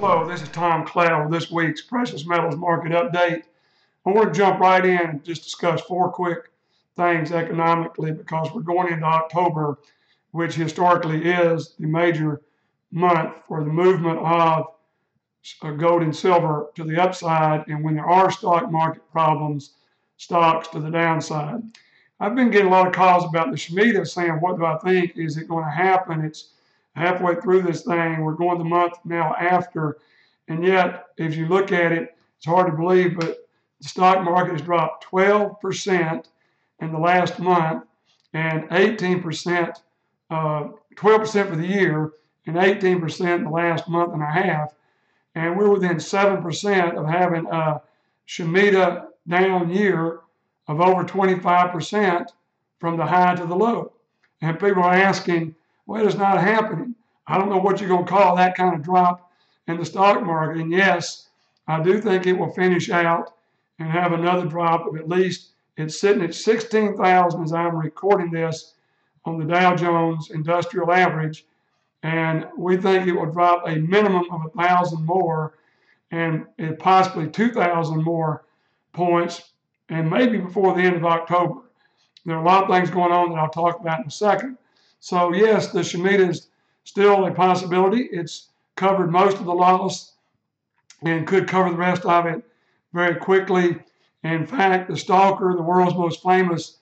Hello, this is Tom Cloud with this week's Precious Metals Market Update. I want to jump right in and just discuss four quick things economically because we're going into October, which historically is the major month for the movement of gold and silver to the upside, and when there are stock market problems, stocks to the downside. I've been getting a lot of calls about the Shemitah saying, what do I think? Is it going to happen? It's halfway through this thing. We're going the month now after. And yet, if you look at it, it's hard to believe, but the stock market has dropped 12% in the last month and 18%, 12% for the year and 18% in the last month and a half. And we're within 7% of having a Shemitah down year of over 25% from the high to the low. And people are asking, well, it's not happening. I don't know what you're going to call that kind of drop in the stock market. And yes, I do think it will finish out and have another drop of at least, it's sitting at 16,000 as I'm recording this on the Dow Jones Industrial Average. And we think it will drop a minimum of 1,000 more and possibly 2,000 more points, and maybe before the end of October. There are a lot of things going on that I'll talk about in a second. So yes, the Shemitah is still a possibility. It's covered most of the loss and could cover the rest of it very quickly. In fact, the Stalker, the world's most famous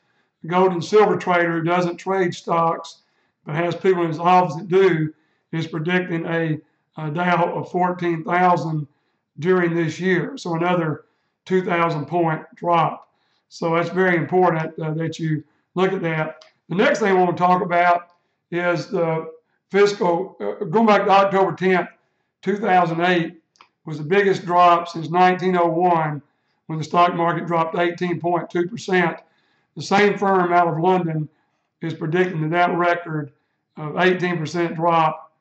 gold and silver trader who doesn't trade stocks but has people in his office that do, is predicting a Dow of 14,000 during this year. So another 2,000 point drop. So that's very important that you look at that. The next thing I want to talk about is the fiscal, going back to October 10th, 2008 was the biggest drop since 1901 when the stock market dropped 18.2%. The same firm out of London is predicting that record of 18% drop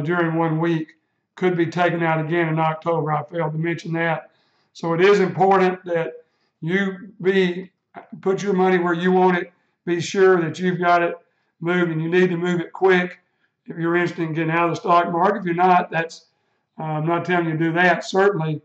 during 1 week could be taken out again in October. I failed to mention that. So it is important that you put your money where you want it. Be sure that you've got it moved, and you need to move it quick if you're interested in getting out of the stock market. If you're not, I'm not telling you to do that, certainly,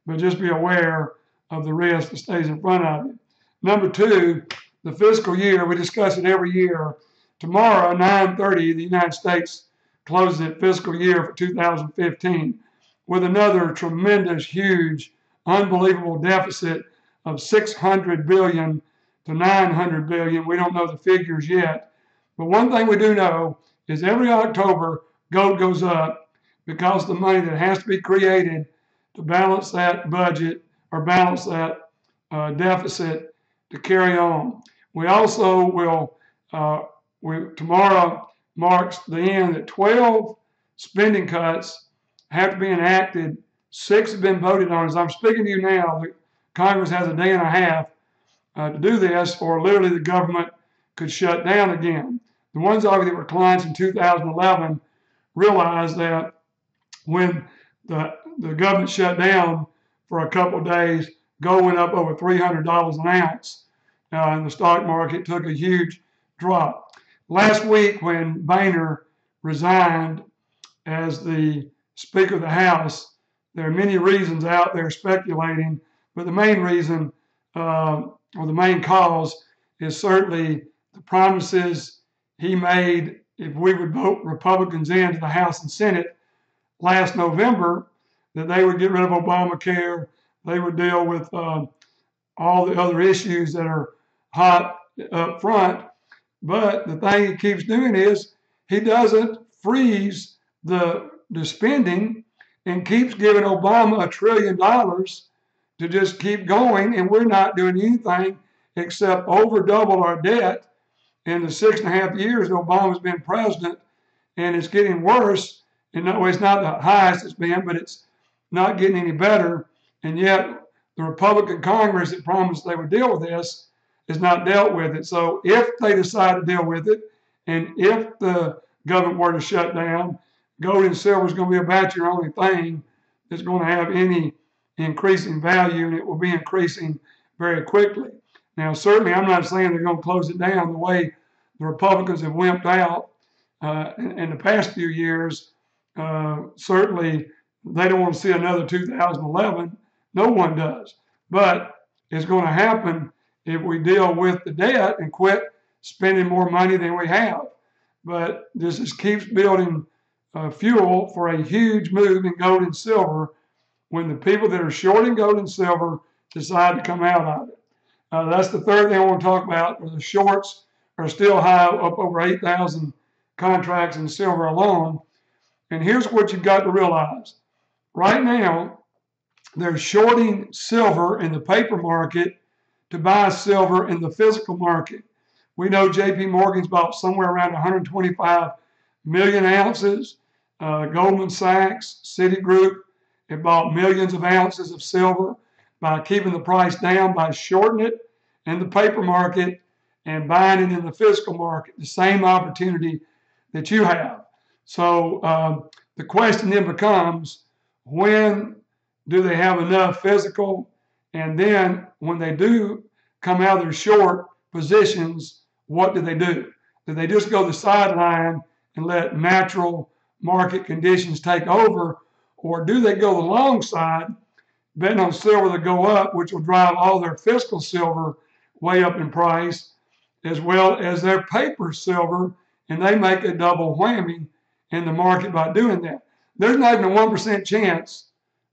but just be aware of the risk that stays in front of you. Number two, the fiscal year. We discuss it every year. Tomorrow, 9:30, the United States closes its fiscal year for 2015 with another tremendous, huge, unbelievable deficit of $600 billion to $900 billion. We don't know the figures yet. But one thing we do know is every October, gold goes up because the money that has to be created to balance that budget or balance that deficit to carry on. We also will, tomorrow marks the end that 12 spending cuts have to be enacted. 6 have been voted on. As I'm speaking to you now, the Congress has a day and a half to do this, or literally the government could shut down again. The ones of you that were clients in 2011 realized that when the government shut down for a couple of days, gold went up over $300 an ounce, and the stock market took a huge drop. Last week, when Boehner resigned as the Speaker of the House, there are many reasons out there speculating, but the main reason, or the main cause, is certainly the promises he made if we would vote Republicans into the House and Senate last November, that they would get rid of Obamacare, they would deal with all the other issues that are hot up front. But the thing he keeps doing is he doesn't freeze the spending and keeps giving Obama $1 trillion to just keep going, and we're not doing anything except over double our debt in the 6.5 years Obama's been president, and it's getting worse. And no, it's not the highest it's been, but it's not getting any better. And yet the Republican Congress that promised they would deal with this has not dealt with it. So if they decide to deal with it, and if the government were to shut down, gold and silver is going to be about your only thing that's going to have any increasing value, and it will be increasing very quickly. Now, certainly, I'm not saying they're going to close it down the way the Republicans have wimped out in the past few years. Certainly, They don't want to see another 2011. No one does. But it's going to happen if we deal with the debt and quit spending more money than we have. But this just keeps building fuel for a huge move in gold and silver when the people that are shorting gold and silver decide to come out of it. That's the third thing I want to talk about, where the shorts are still high, up over 8,000 contracts in silver alone. And here's what you've got to realize. Right now, they're shorting silver in the paper market to buy silver in the physical market. We know JP Morgan's bought somewhere around 125 million ounces. Goldman Sachs, Citigroup, have bought millions of ounces of silver by keeping the price down, by shorting it in the paper market and buying it in the physical market, the same opportunity that you have. So the question then becomes, when do they have enough physical? And then when they do come out of their short positions, what do? Do they just go the sideline and let natural market conditions take over? Or do they go the long side, betting on silver to go up, which will drive all their physical silver way up in price, as well as their paper silver, and they make a double whammy in the market by doing that? There's not even a 1% chance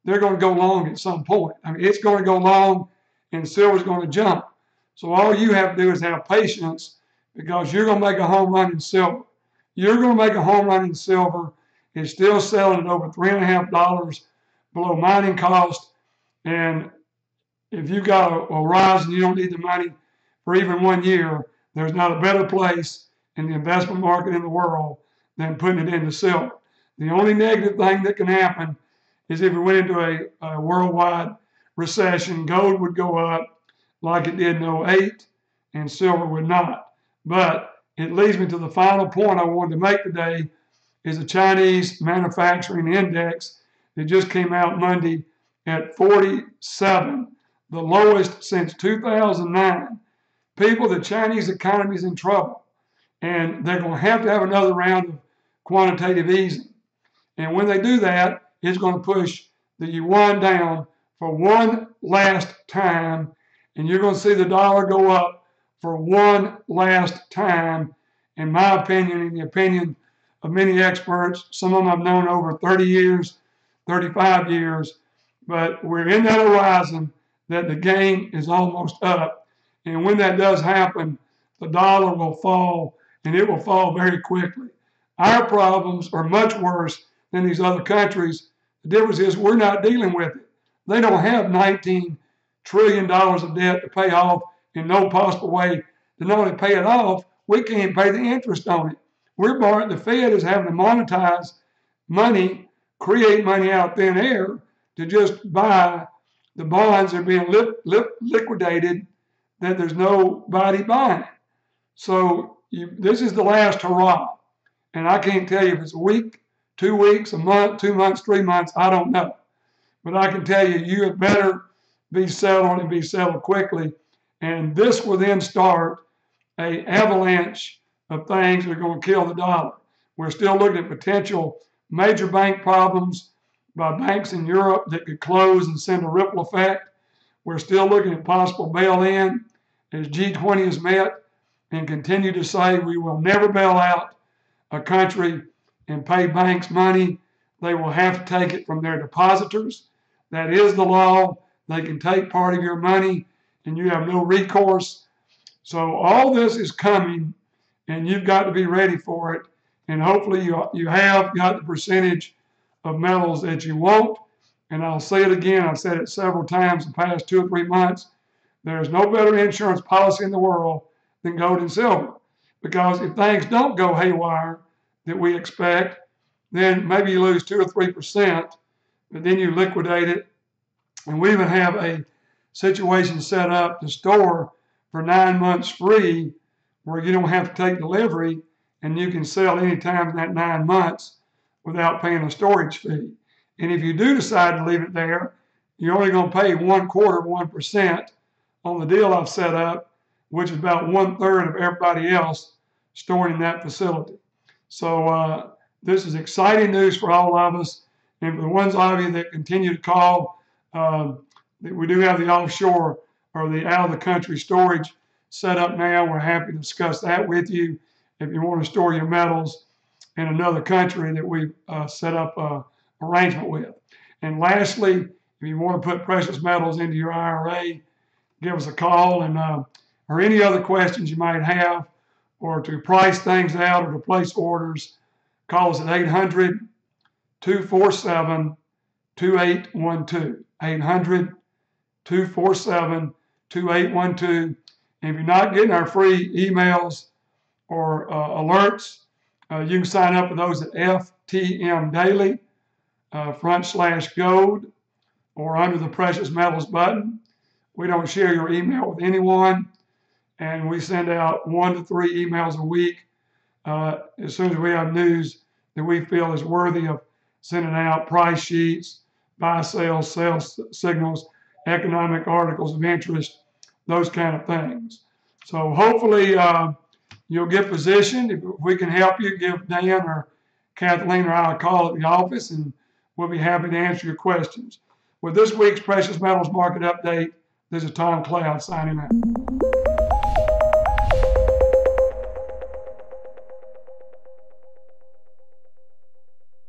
they're going to go long at some point. I mean, it's going to go long and silver's going to jump. So all you have to do is have patience, because you're going to make a home run in silver. You're going to make a home run in silver. It's still selling at over $3.50 below mining cost. And if you got a horizon, you don't need the money for even 1 year, there's not a better place in the investment market in the world than putting it into silver. The only negative thing that can happen is if we went into a worldwide recession, gold would go up like it did in 2008, and silver would not. But it leads me to the final point I wanted to make today, is the Chinese manufacturing index that just came out Monday at 47, the lowest since 2009. People, the Chinese economy is in trouble, and they're going to have another round of quantitative easing. And when they do that, it's going to push the yuan down for one last time, and you're going to see the dollar go up for one last time, in my opinion, in the opinion of many experts. Some of them I've known over 30 years, 35 years, but we're in that horizon that the game is almost up. And when that does happen, the dollar will fall, and it will fall very quickly. Our problems are much worse than these other countries. The difference is we're not dealing with it. They don't have $19 trillion of debt to pay off, in no possible way to not only pay it off, we can't pay the interest on it. We're borrowing, the Fed is having to monetize money, create money out thin air to just buy the bonds that are being liquidated that there's nobody buying. So this is the last hurrah. And I can't tell you if it's a week, 2 weeks, a month, 2 months, 3 months, I don't know. But I can tell you, you had better be settled and be settled quickly. And this will then start an avalanche of things that are going to kill the dollar. We're still looking at potential major bank problems by banks in Europe that could close and send a ripple effect. We're still looking at possible bail-in as G20 is met and continue to say we will never bail out a country and pay banks money. They will have to take it from their depositors. That is the law. They can take part of your money and you have no recourse. So all this is coming, and you've got to be ready for it. And hopefully you have got the percentage of metals that you want. And I'll say it again, I've said it several times in the past 2 or 3 months, there's no better insurance policy in the world than gold and silver. Because if things don't go haywire that we expect, then maybe you lose 2 or 3%, but then you liquidate it. And we even have a situation set up to store for 9 months free, where you don't have to take delivery and you can sell anytime in that 9 months without paying a storage fee. And if you do decide to leave it there, you're only going to pay 1/4 of 1% on the deal I've set up, which is about 1/3 of everybody else storing in that facility. So this is exciting news for all of us. And for the ones of you that continue to call, we do have the offshore or the out of the country storage set up now. We're happy to discuss that with you if you want to store your metals in another country that we've set up an arrangement with. And lastly, if you want to put precious metals into your IRA, give us a call, and or any other questions you might have, or to price things out or to place orders, call us at 800-247-2812. 800-247-2812. And if you're not getting our free emails or alerts, you can sign up for those at FTM Daily, /gold, or under the Precious Metals button. We don't share your email with anyone, and we send out 1 to 3 emails a week as soon as we have news that we feel is worthy of sending out: price sheets, buy, sales signals, economic articles of interest, those kind of things. So hopefully you'll get positioned. If we can help you, give Dan or Kathleen or I a call at the office, and we'll be happy to answer your questions. With this week's Precious Metals Market Update, this is Tom Cloud signing out.